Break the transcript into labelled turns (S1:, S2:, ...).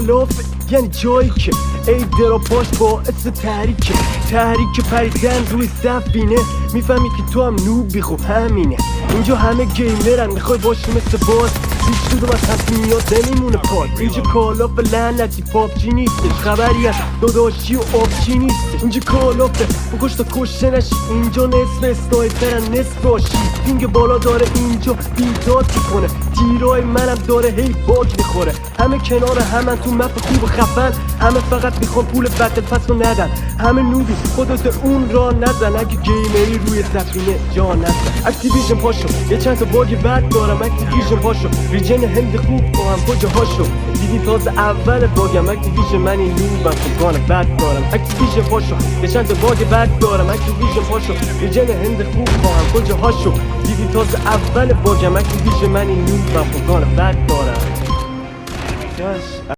S1: لاف یعنی جایی که ای درا پاش باعث تحریک پریدن روی سفینه. میفهمی که تو هم نوبی، خب همینه. اینجا همه گیمرن، میخوای باشی مثل باز، هیچ کدوم از تصمیمات نمیمونه پاد. اینجا کالاف لعنتی پاپچی نیستش، خبری از داداشی و آبچی نیستش. اینجا کالافه بکش تا کشته نشی، اینجا نصف اسنایپرن نصف باشی. پینگ بالا داره اینجا بیداد میکنه، تیرای منم داره هی باگ میخوره. همه کنار همن تو مپ خوب و خفن، همه فقط میخوان پول بتل پس رو ندن. همه نوبی خودت اون را نزن، اگه گیمری روی سفینه جا نزن. اکتیویژن پاشو یه چند تا باگ بد دارم، اکتیویژن پاشو ریجن هند خوب با هم کجاهاشو دیدی تازه اول باگم. اکتیویژن من این نوبم خب گانه بد دارم. اکتیویژن پاشو یه چند تا باگ بد دارم، اکتیویژن پاشو ریجن هند خوب با هم کجاهاشو دیدی تازه اول باگم. اکتیویژن من این نوبم خب گانه بد دارم.